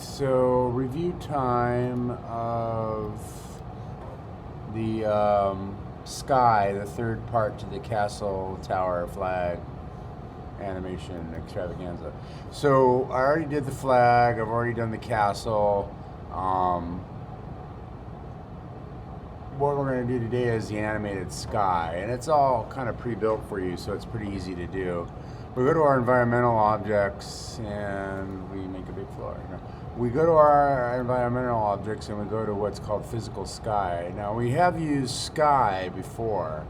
So review time of the Sky, the third part to the Castle Tower flag animation extravaganza. So I already did the flag. I've already done the castle. What we're going to do today is the animated sky, and it's all kind of pre-built for you, so it's pretty easy to do. We go to our environmental objects and we make a big floor. We go to our environmental objects and we go to what's called physical sky. Now we have used sky before.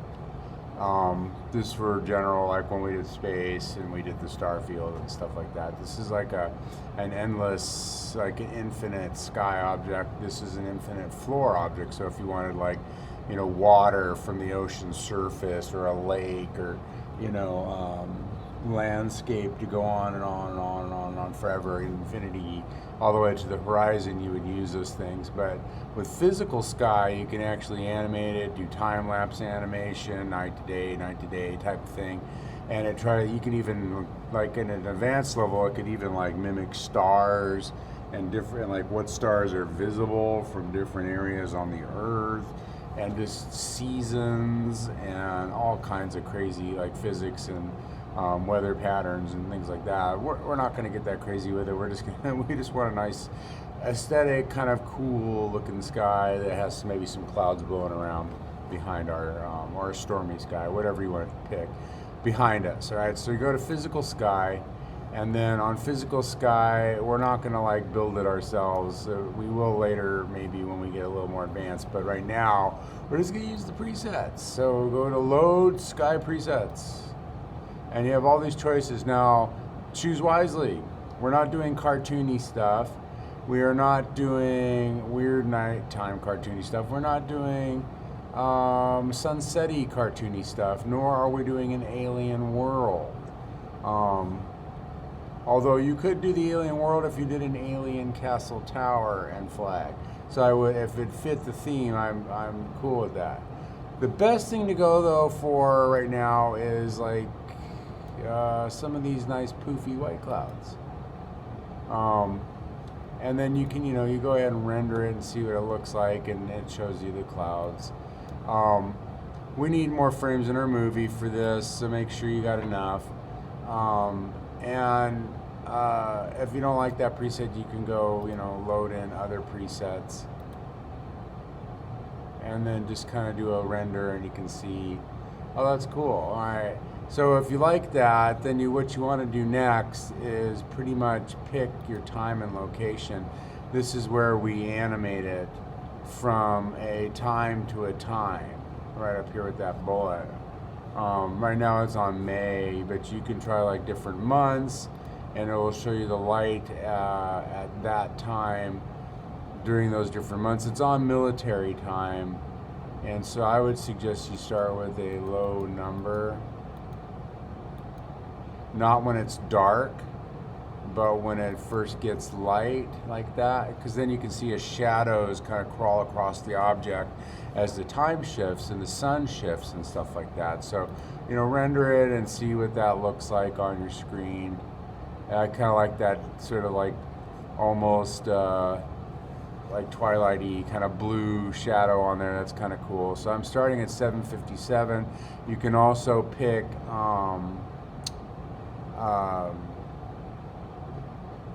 This for general, like when we did space and we did the star field and stuff like that. This is like an endless, like an infinite sky object. This is an infinite floor object. So if you wanted water from the ocean surface or a lake or, landscape to go on and on and on and on and on forever, infinity, all the way to the horizon, you would use those things. But with physical sky, you can actually animate it, do time-lapse animation, night to day type of thing. And you can even, like in an advanced level, it could even like mimic stars and different, like what stars are visible from different areas on the earth, and just seasons and all kinds of crazy like physics and weather patterns and things like that. We're not going to get that crazy with it. We just want a nice aesthetic, kind of cool looking sky that has maybe some clouds blowing around behind or a stormy sky, whatever you want to pick, behind us. All right, so you go to physical sky, and then on physical sky, we're not going to like build it ourselves. We will later, maybe when we get a little more advanced, but right now we're just going to use the presets. So go to load sky presets. And you have all these choices. Now, choose wisely. We're not doing cartoony stuff. We are not doing weird nighttime cartoony stuff. We're not doing sunsetty cartoony stuff, nor are we doing an alien world. Although you could do the alien world if you did an alien castle tower and flag. So I would, if it fit the theme, I'm cool with that. The best thing to go though for right now is like some of these nice poofy white clouds. And then you can, you go ahead and render it and see what it looks like, and it shows you the clouds. We need more frames in our movie for this, so make sure you got enough. And if you don't like that preset, you can go, load in other presets. And then just kind of do a render and you can see, oh, that's cool. All right. So if you like that, then what you want to do next is pretty much pick your time and location. This is where we animate it from a time to a time, right up here with that bullet. Right now it's on May, but you can try like different months, and it will show you the light at that time during those different months. It's on military time, and so I would suggest you start with a low number. Not when it's dark, but when it first gets light like that, because then you can see as shadows kind of crawl across the object as the time shifts and the sun shifts and stuff like that. So, render it and see what that looks like on your screen. I kind of like that sort of like almost like twilighty kind of blue shadow on there. That's kind of cool. So I'm starting at 7:57. You can also pick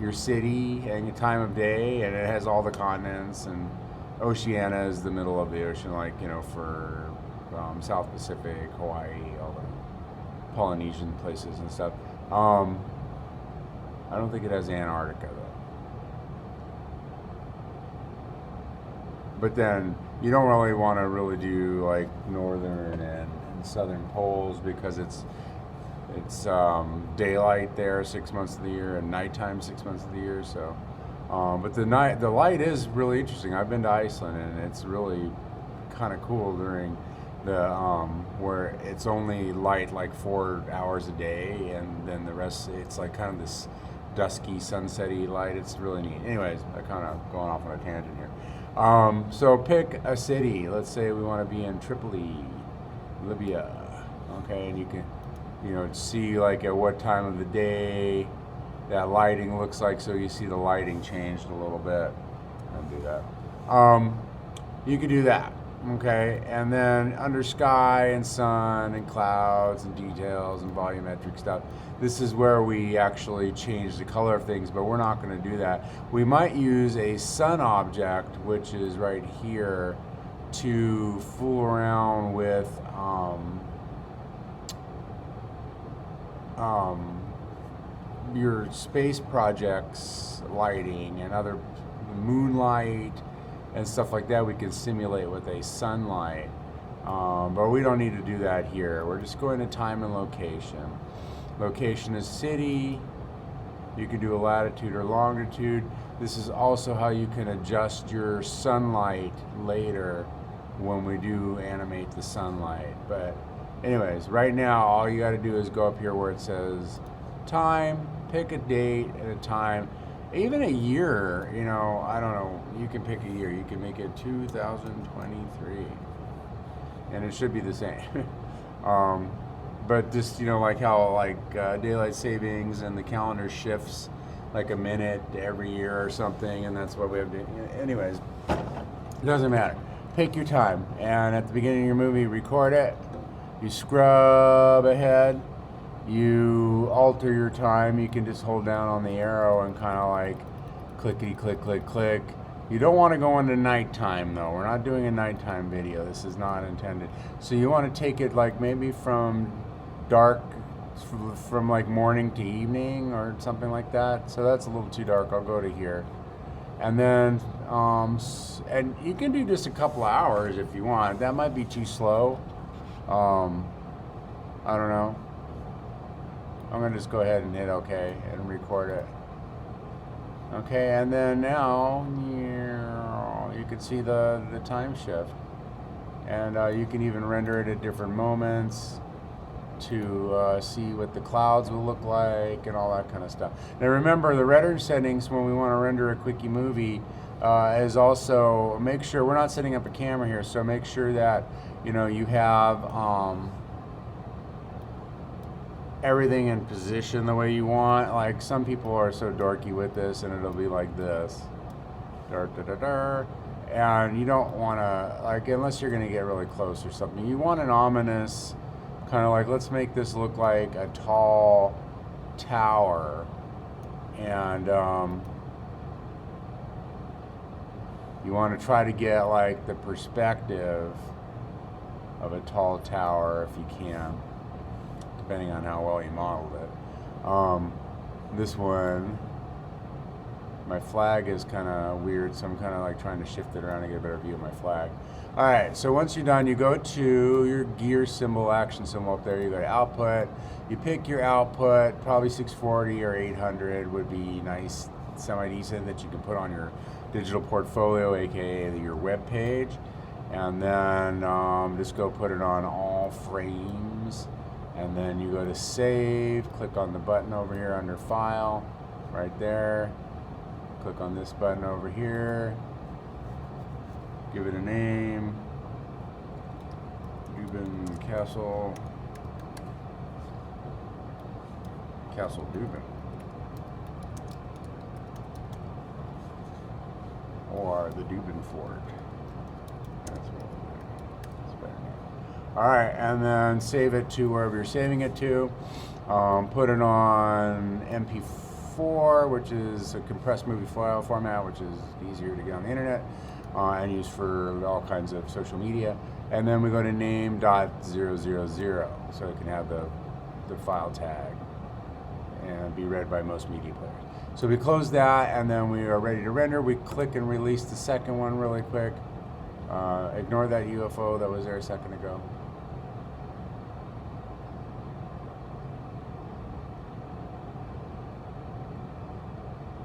your city and your time of day, and it has all the continents, and Oceania is the middle of the ocean, like for South Pacific, Hawaii, all the Polynesian places and stuff. I don't think it has Antarctica though. But then you don't really want to do like northern and southern poles, because it's daylight there 6 months of the year and nighttime 6 months of the year. So, but the light is really interesting. I've been to Iceland, and it's really kind of cool during the where it's only light like 4 hours a day, and then the rest it's like kind of this dusky sunsetty light. It's really neat. Anyways, I'm kind of going off on a tangent here. So pick a city. Let's say we want to be in Tripoli, Libya. Okay, and you can see like at what time of the day that lighting looks like. So you see the lighting changed a little bit. Undo that. You could do that, okay? And then under sky and sun and clouds and details and volumetric stuff, this is where we actually change the color of things, but we're not going to do that. We might use a sun object, which is right here, to fool around with your space projects lighting and other moonlight and stuff like that. We can simulate with a sunlight, but we don't need to do that here. We're just going to time and location. Location is city. You can do a latitude or longitude. This is also how you can adjust your sunlight later when we do animate the sunlight. But anyways, right now all you got to do is go up here where it says time, pick a date and a time, even a year. You know, I don't know, you can pick a year. You can make it 2023 and it should be the same. But just, you know, like how daylight savings and the calendar shifts like a minute every year or something, and that's what we have to. Anyways, it doesn't matter. Pick your time, and at the beginning of your movie, record it. You scrub ahead. You alter your time. You can just hold down on the arrow and kind of like clickety click click click. You don't want to go into nighttime though. We're not doing a nighttime video. This is not intended. So you want to take it like maybe from dark, from like morning to evening or something like that. So that's a little too dark. I'll go to here. And then, and you can do just a couple of hours if you want. That might be too slow. I don't know. I'm gonna just go ahead and hit OK and record it. Okay, and then now you can see the time shift. And you can even render it at different moments to see what the clouds will look like and all that kind of stuff. Now remember, the render settings when we want to render a quickie movie is also, make sure we're not setting up a camera here, so make sure that you have everything in position the way you want. Like some people are so dorky with this and it'll be like this, and you don't want to, like, unless you're going to get really close or something, you want an ominous kind of like, let's make this look like a tall tower, and you want to try to get like the perspective of a tall tower if you can, depending on how well you modeled it. This one, my flag is kind of weird, so I'm kind of like trying to shift it around to get a better view of my flag. All right, so once you're done, you go to your gear symbol, action symbol up there, you go to output, you pick your output, probably 640 or 800 would be nice, semi-decent, that you can put on your digital portfolio, aka your web page, and then just go put it on all frames, and then you go to save, click on the button over here under file, right there, click on this button over here, give it a name, Dubin Castle Dubin, or the Dubin Fort. That's what we'll do. That's better. All right, and then save it to wherever you're saving it to. Put it on MP4, which is a compressed movie file format, which is easier to get on the internet and use for all kinds of social media. And then we go to name.000, so it can have the file tag and be read by most media players. So we close that, and then we are ready to render. We click and release the second one really quick. Ignore that UFO that was there a second ago.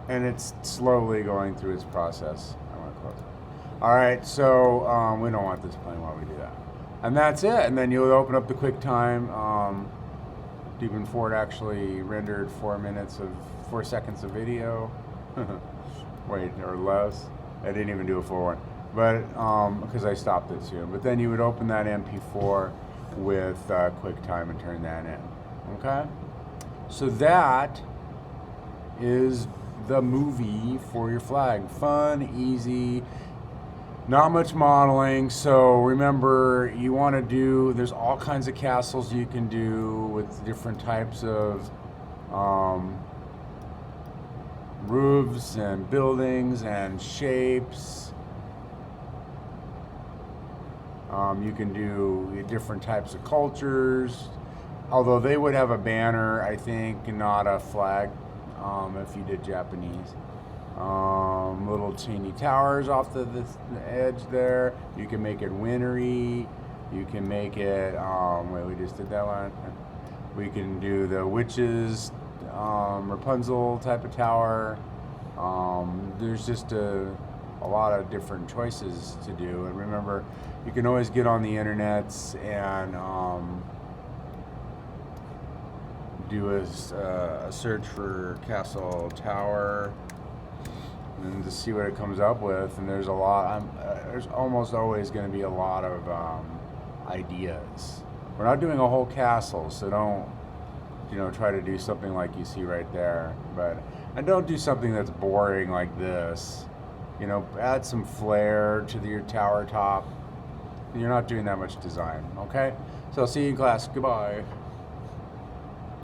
And it's slowly going through its process. I want to close it. All right, so we don't want this playing while we do that. And that's it. And then you'll open up the QuickTime. Dubin Fort actually rendered 4 seconds of video. Wait, or less. I didn't even do a full one, but because I stopped it soon. But then you would open that MP4 with QuickTime and turn that in. Okay. So that is the movie for your flag. Fun, easy, not much modeling. So remember, you want to do, there's all kinds of castles you can do with different types of roofs and buildings and shapes. You can do different types of cultures, although they would have a banner, I think, not a flag, if you did Japanese. Little teeny towers off the edge there. You can make it wintry. You can make it, wait, we just did that one. We can do the witches, Rapunzel type of tower. There's just a lot of different choices to do. And remember, you can always get on the internets and do a search for castle tower and to see what it comes up with. And there's a lot. There's almost always going to be a lot of ideas. We're not doing a whole castle, so don't try to do something like you see right there. And don't do something that's boring like this. Add some flair to your tower top. You're not doing that much design, okay? So see you in class. Goodbye.